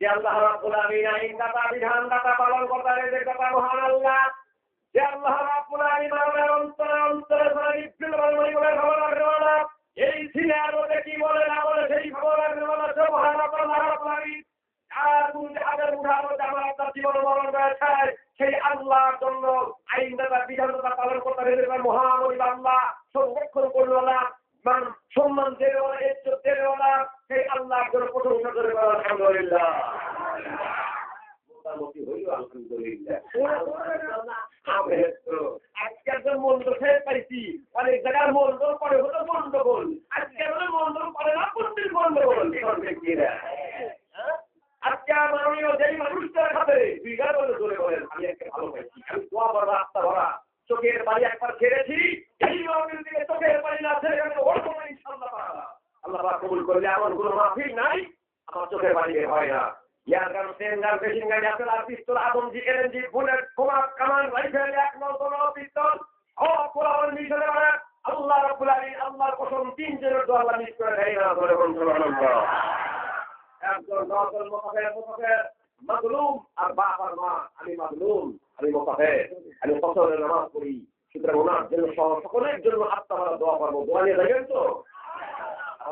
যে আল্লাহ রাব্বুল আলামিন আইনদাতা বিধানদাতা পালনকর্তা রেজেকদাতা মহান আল্লাহ, যে আল্লাহ রাব্বুল আলামিন আমাদের অন্তরে অন্তরে নিশ্চিত বলে খবর রাখবেন। এই সিনার মধ্যে কি বলে না বলে সেই খবর রাখবেন। মহান আল্লাহ রাব্বুল আলামিন আর যাদের উঠার মধ্যে আমার আপনার জীবন মরণ রয়েছে, সেই আল্লাহর জন্য আইনদাতা বিধানদাতা পালনকর্তা রেজেকদাতা মহান আল্লাহ সংরক্ষণ করলো মান সম্মান দেওয়া ইজ্জত দেওয়া সেই আল্লাহর জন্য প্রশংসা করে আলহামদুলিল্লাহ। মোটামুটি হইল আলহামদুলিল্লাহ। আজকের যে মন্ডল খেয়ে পাইছি, অনেক জায়গার মন্ডল পরে হলো গন্ডগোল, আজকের হলে মন্ডল পরে না প্রতিদিন গন্ডগোল। আজকে মাননীয় যেই মানুষটার খাতে বিঘার বলে ধরে বলেন আমি একটা ভালো পাইছি, আমি দোয়া বড় রাস্তা ভরা চোখের বাড়ি একবার ছেড়েছি, এই মাহফিল থেকে চোখের বাড়ি না ছেড়ে গেলে ওর কোনো ইনশাআল্লাহ আল্লাহ কবুল করলে এমন কোনো মাহফিল নাই আমার চোখের বাড়ি হয় না। ইয়ার গান সেন্ডার মেশিন গান আসল আর পিস্তল আদমজি এলএনজি বুলেট বোমা কামান রাইফেল এক নল পিস্তল ও কোরআন মিশনে মানে আল্লাহ রাব্বুল আলামিন আল্লাহর কসম তিনজনের দোয়া আল্লাহ মিস করে দেয় না ধরে কোন সুবহানাল্লাহ। একজন নকল মুসাফির মাজলুম আর বাপ আর মা আমি মাজলুম আমি মুসাফির আমি ফজরের নামাজ পড়ি, সুতরাং ওনার জন্য সকলের জন্য আত্মারা দোয়া করবো। দোয়া নিয়ে দেখেন তো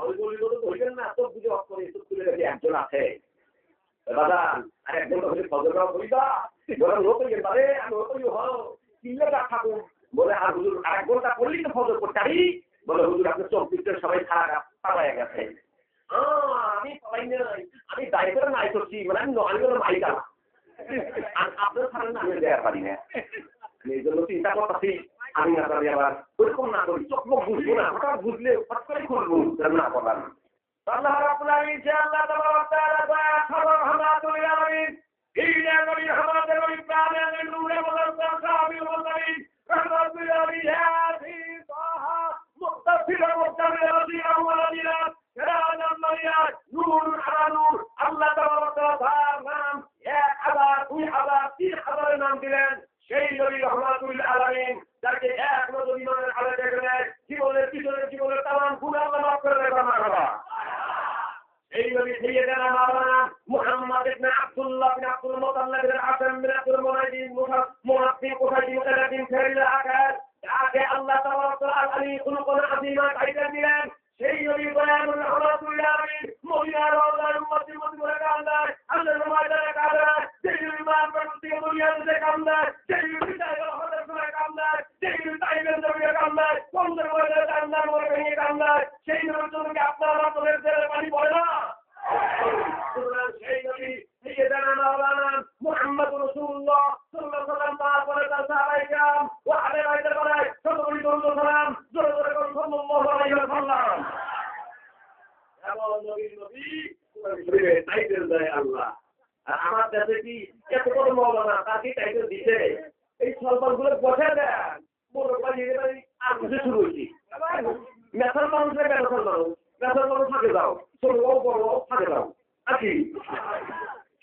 ওই বলি তো ধরবেন না, তো বুঝে অফ করে তুলে রেখে একজন আছে দাদা আর একজন হচ্ছে ফজর নামাজ পড়িবা বলে নতুন পারে আমি নতুন হও কিনলে থাকুন বলে আর হুজুর আর 1 ঘন্টা পড়লি তো ফজর পড়তে পারি বলে হুজুর আপনার চোখ পিছনে সবাই খারাপ পালায় গেছে। আমি সবাই নাই আমি দায়িত্ব নাই করছি মানে আমি মালিকা আপনার সামনে আমি দেওয়ার পারি না, এই জন্য চিন্তা করতেছি আমি না পারি আবার ওরকম না করি চোখ মুখ বুঝবো না, হঠাৎ বুঝলে হঠাৎ করে খুলবো না করলাম। আল্লাহ রাব্বুল আলামিন যে আল্লাহ তাআলা খবর আমরা তুলে আমিন এই নবী আমাদের ওই প্রাণের নূরে বলার সাহাবী বলেন রাব্বুল আলামিন হাদি তাহা মুস্তাফির মুস্তাফির রাদিয়াল্লাহু নূর আলা নূর আল্লাহ তাআলার নাম 1000 2000 3000 নাম দিলেন সেই নবী রহমাতুল আলামিন যাকে এক নজর ইমানের আলো দেখলে জীবনের পিছনের জীবনের তামাম গুনাহ মাফ করে দেবেন মারহাবা। এই নবী সাইয়েদনা মাওলানা মুহাম্মদ ইবনে আব্দুল্লাহ ইবনে আব্দুল মুতাল্লিব ইবনে আসম ইবনে আব্দুল মুনাইদিন মুহাদ্দিস কোথায় মুতাল্লিবিন ফেরিল আকার যাকে আল্লাহ তাআলা আলী খুলুকুল আযীমা কাইদা দিলেন সেই নবী বয়ানুল রহমাতুল আলামিন মুমিনার আল্লাহর উম্মতের মধ্যে বলে কান্দার আল্লাহর মাঝে কান্দার সেই নবী মান প্রতি দুনিয়াতে কান্দার সেই নবী তাইয়ের রহমতের সময় কান্দার সেই নবী তাইয়ের জমিয়ে কান্দার সুন্দর বলে কান্দার বলে ভেঙে কান্দার সেই নবীর জন্য কি আপনার মাতলের জেলে পানি পড়ে না? সেই নবী সাইয়েদনা মাওলানা মুহাম্মদ রাসূলুল্লাহ সাল্লাল্লাহু আলাইহি ওয়াসাল্লাম তারপরে তার সাহাবায়ে کرام ও আলে বাইতের বলে সকলেই দরুদ সালাম জোরে জোরে করুন সাল্লাল্লাহু আলাইহি ওয়াসাল্লাম। এমন নবীর নবী পুরো টাইটেল দেয় আল্লাহ। আর আমার দেশে কি এত বড় মাওলানা তাকে টাইটেল দিতে এই সলমানগুলো বসে দেন বড় পালিয়ে গেলে আর কিছু শুরু হয়েছি মেসার মানুষের মেসার মানুষ থাকে যাও ছোট বড় থাকে যাও আছি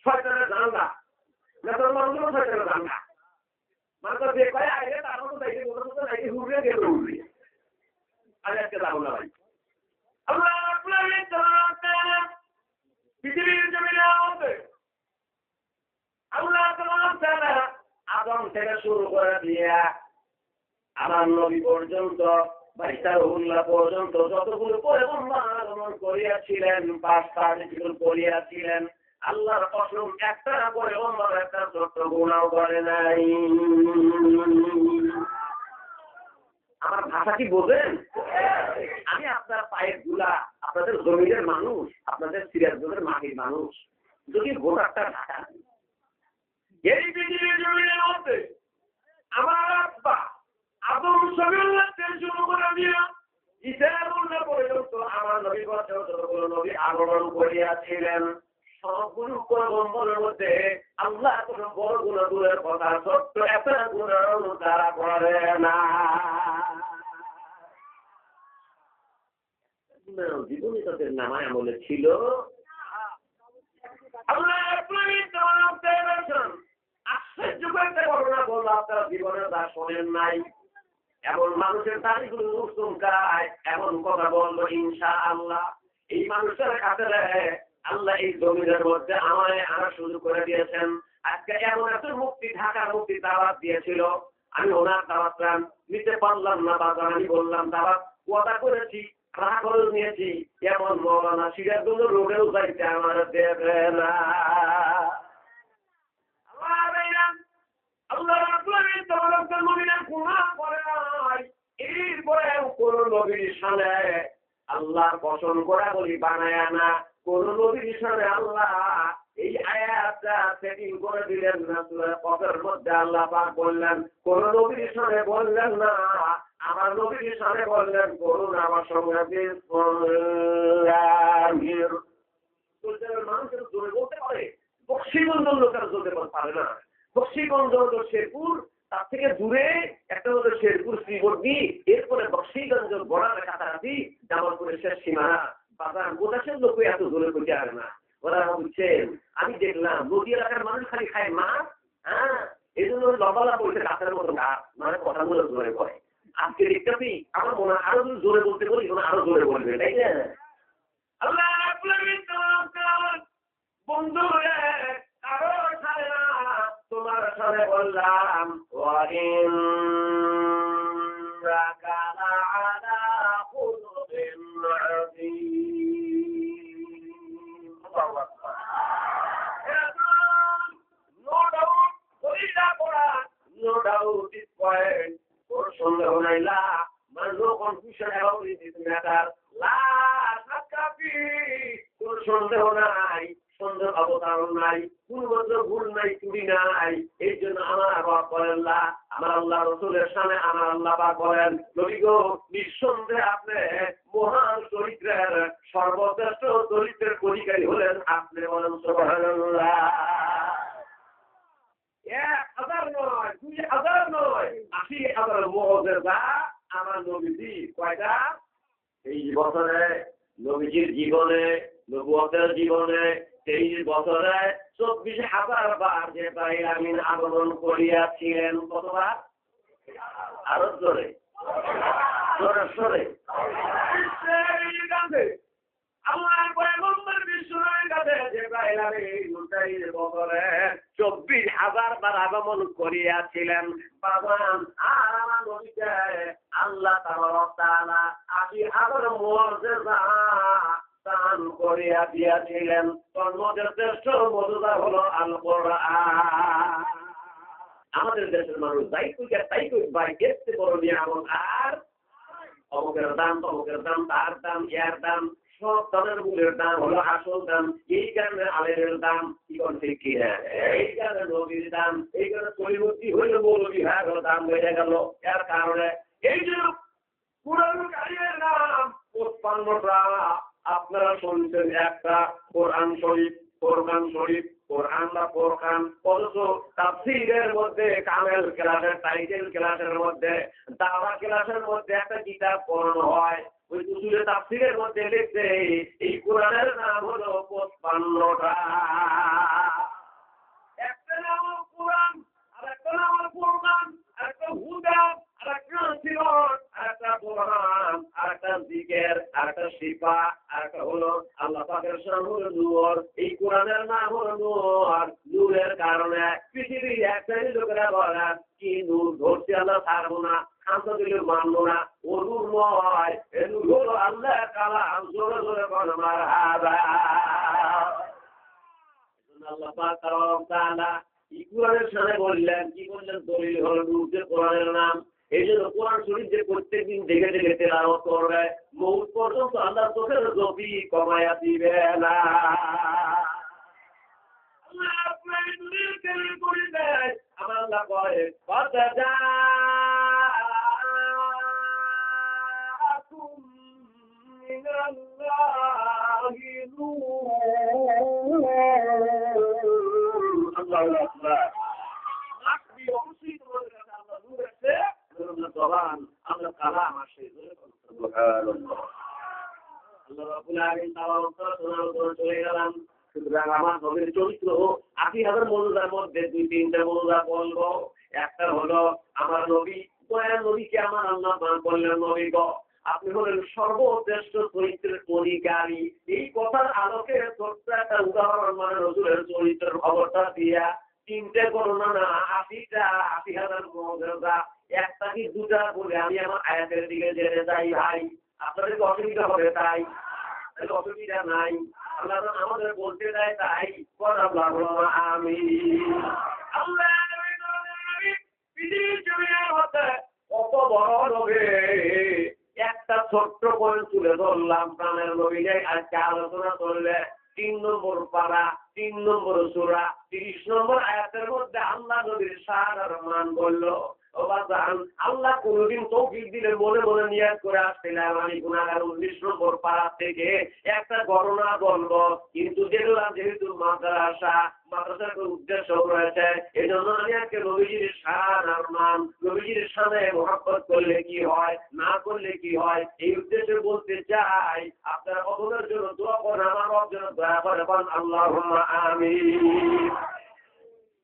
শয়তানের জানলা মেসার মানুষগুলো শয়তানের জানলা মানে তো যে কয় আগে তার মতো দায়িত্ব বলতে তো দায়িত্ব ঘুরিয়ে গেল ঘুরিয়ে আগে আজকে যাবো না ভাই আল্লাহ পৃথিবীর জমিনে আমাদের আল্লাহ তাআলা আদম থেকে শুরু করে দিয়ে আমার নবী পর্যন্ত বাইসারুল্লাহ পর্যন্ত যতগুলো পয়গম্বর আগমন করিয়াছিলেন 5টা যেগুলো করিয়াছিলেন আল্লাহর কসম একটা পয়গম্বর একটা ছোট্ট গুনাহ করে নাই। আমার ভাষা কি বোঝেন? আমি আপনার পায়ের ধুলা আপনাদের জমিনের মানুষ আপনাদের সিরাজগঞ্জের মাটির মানুষ যদি ভোটারটা ঢাকা এই পৃথিবীর জমিনের মধ্যে আমার আব্বা আদম শরীয়ত থেকে শুরু করে দিয়া ঈসাউল্লাহ পর্যন্ত আমার নবী যতগুলো নবী আগমন করিয়াছিলেন সবগুলো পয়গম্বরের মধ্যে আল্লাহ কোন বড় গুনাহ দূরের কথা ছোট্ট একটা গুনাহ তারা করে না। জীবনে তাদের নামায় আমলে ছিল আল্লাহ আশ্চর্য করতে ঘটনা বললো আপনারা জীবনের তা শোনেন নাই এমন মানুষের তারিখগুলো চমকায় এমন কথা বললো ইনশাআল্লাহ এই মানুষের কাছে আল্লাহ এই জমিনের মধ্যে আমায় আনা সুযোগ করে দিয়েছেন। আজকে এমন এত মুক্তি, ঢাকার মুক্তি দাওয়াত দিয়েছিল, আমি ওনার দাওয়াতটা নিতে পারলাম না। বাজার আমি বললাম দাওয়াত ওয়াদা করেছি, খরচ নিয়েছি, এমন মৌলানা সিরাজগঞ্জ রোডেও যাইতে আমার দেবে না। আল্লাহ এরপরে কোন নবীর সামনে আল্লাহ পছন্দ করা বলি বানায় না, কোন নবীর সামনে আল্লাহ এই আয়াতটা সেটিং করে দিলেন না। সূরা কফের মধ্যে আল্লাহ পাক বললেন, কোন নবীর সামনে বললেন না, আমার নবীর সামনে বললেন করুন আমার সঙ্গে বিসমিল্লাহির। মানুষের জোরে বলতে পারে, বক্সিগঞ্জ লোকের জোরে পারে না। বক্সিগঞ্জ হলো শেরপুর, তার থেকে দূরে একটা হলো শেরপুর শ্রীবর্দী, এরপরে বক্সিগঞ্জ বড়ার কাছাকাছি জামালপুরের শেষ সীমানা বাজার গোদাসের লোক এত জোরে করতে পারে না। ওরা বুঝছেন, আমি দেখলাম নদী এলাকার মানুষ খালি খায় মাছ, হ্যাঁ, এই জন্য লম্বা বলতে গাছের মতো গাছ, মানে কথাগুলো জোরে পড়ে। আজকে দেখতেছি আমার মনে হয় আরো জোরে বলতে বলি, আরো জোরে বলবে, তাই না? আল্লাহ বন্ধু আরো ছাড়ে না, তোমার সাথে বললাম সন্দেহ নাই লা no confusion about this matter, কোন সন্দেহ নাই, সন্দেহ অবতারণ নাই, কোনমাত্র ভুল নাই, ত্রুটি নাই। এই জন্য আমার বাবা বলেন না, আমার আল্লাহ রসুলের সামনে আমার আল্লাহ পাক বলেন, নবী গো নিঃসন্দেহে আপনি মহান চরিত্রের সর্বশ্রেষ্ঠ চরিত্রের অধিকারী হলেন আপনি, বলেন সুবহানাল্লাহ। 1000 নয়, 2000 নয়, 80,000 মুআজিজা আমার নবীজি কয়টা এই বছরে, নবীজির জীবনে, নবুয়তের জীবনে 23 বছরে 24,000 বার যে জিবরাইল আমিন আগমন করিয়াছিলেন। কতবার? আরো জোরে জোরে সরে আমার পয়গম্বর বিশ্বনবীর কাছে জিবরাইল আমিন 23 বছরে 24,000 বার আগমন করিয়াছিলেন। বাবান আর আমার নবীকে আল্লাহ তাআলা 80,000 মুআজিজা দান করিয়া দিয়াছিলেন। তার মধ্যে শ্রেষ্ঠ মুআজিজা হলো আল কোরআন। আমাদের দেশের মানুষ তাই ভাই দেখতে বড় নিয়ামত আর অমুকের দাম তমুকের দাম, তার দাম, ইয়ার দাম, সব দামের মূলের দাম হলো আসল দাম। এই কারণে আলেমের দাম কি করছে কি না, এই কারণে নবীর দাম, এই কারণে পরিবর্তী হইল মৌলবী ভাগের দাম বেড়ে গেল। এর কারণে এই যে পুরানো কারিমের নাম 55টা আপনারা শুনছেন, একটা কোরআন শরীফ, কোরআন শরীফ, কোরআন বা কোরআন, অথচ তাফসীরের মধ্যে কামেল ক্লাসের, টাইটেল ক্লাসের মধ্যে, দাওয়া ক্লাসের মধ্যে একটা কিতাব পড়ানো হয়, ওই উসুলে তাফসীরের মধ্যে লিখছে এই কোরআনের নাম হলো 55টা। একটা নাম কোরআন, আর একটা নাম কোরআন, আর একটা হুদা, আর একটা সিরাত, আর একটা কোরআন, আর একটা জিকির, আর একটা শিফা, আর একটা হলো আল্লাহ পাকের নাম হলো নূর। এই কোরআনের নাম হলো নূর। নূরের কারণে পৃথিবীর একটা লোকেরা বলে কি নূর ধরছি আল্লাহ ছাড়বো না, খামসা দিলে মানবো না, ও নূর নয়, এ নূর হলো আল্লাহ কালাম। জোরে জোরে বল মারহাবা। আল্লাহ পাক তাআলা এই কোরআনের সামনে বললেন, কি বললেন, দলিল হলো নূর কোরআনের নাম। এই জন্য কোরআন শরীফ যে প্রত্যেকদিন দেখে দেখে তেলাওয়াত করবে, মৌত পর্যন্ত আল্লাহ চোখের জ্যোতি কমায়া দিবে না। আল্লাহ আপনার দুনিয়ার কেলি করে দেয়, আমার আল্লাহ কয় কথা জাআকুম মিনাল্লাহি নূর। আল্লাহু আকবার। আপনি অবশ্যই তোমাদের কাছে আল্লাহ নূর আছে, জবান আল্লাহ কালাম আসে। সুবহানাল্লাহ। আল্লাহ রাব্বুল আলামিন চলে গেলাম। সুতরাং আমার নবীর চরিত্র 80,000 মৌলুদার মধ্যে 2-3টা মৌলুদা বলবো। একটা হলো আমার নবী, দয়ার নবীকে আমার আল্লাহ নাম করলেন নবী গো। আপনি হলেন সর্বশ্রেষ্ঠ চরিত্রের অধিকারী। এই কথার আলোকে ছোট্ট একটা উদাহরণ মানে নজরুলের চরিত্রের খবরটা দিয়া 3টে করোনা না 80,000 মর্যাদা একটা কি দুটা বলে আমি আমার আয়াতের দিকে জেনে যাই ভাই। আপনাদের কি অসুবিধা হবে? তাই অসুবিধা নাই। আল্লাহ আমাদের বলতে দেয় তাই আমি আল্লাহ কত বড় নবী একটা ছোট্ট পয়েন্ট তুলে ধরলাম প্রাণের নবীকে আজকে আলোচনা করলে 3 নম্বর পারা 3 নম্বর সূরা 30 নম্বর আয়াতের মধ্যে আল্লাহ নবীর শান আর মান বললো। আল্লাহ কোনদিন তৌফিক দিলে মনে মনে নিয়াত করে আসছিলাম আমি গুনাহগার 19 নম্বর পারা থেকে একটা ঘটনা বলবো, কিন্তু যেহেতু মাদ্রাসার উদ্দেশ্য রয়েছে এই জন্য আমি আজকে নবীজির শান আর মান, নবীজির শানে মহব্বত করলে কি হয় না করলে কি হয় এই উদ্দেশ্যে বলতে চাই। আপনারা অবদানের জন্য দোয়া করেন, আমার রব যেন দয়া করে বলেন আল্লাহুম্মা আমিন।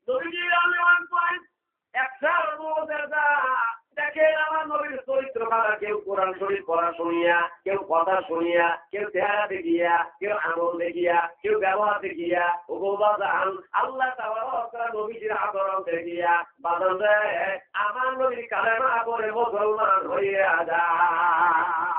নবীজির আল্লাহর পয়েন্ট একটা দেখেন আমার নবীর চরিত্র কারা, কেউ কোরআন শরীফ পড়া শুনিয়া, কেউ কথা শুনিয়া, কেউ চেহারা দেখিয়া, কেউ আমল দেখিয়া, কেউ ব্যবহার দেখিয়া, আল্লাহ তাআলা নবীজির আচরণ দেখিয়া বাজান আমার নবীর কালেমা পড়ে মুসলমান হইয়া যায়।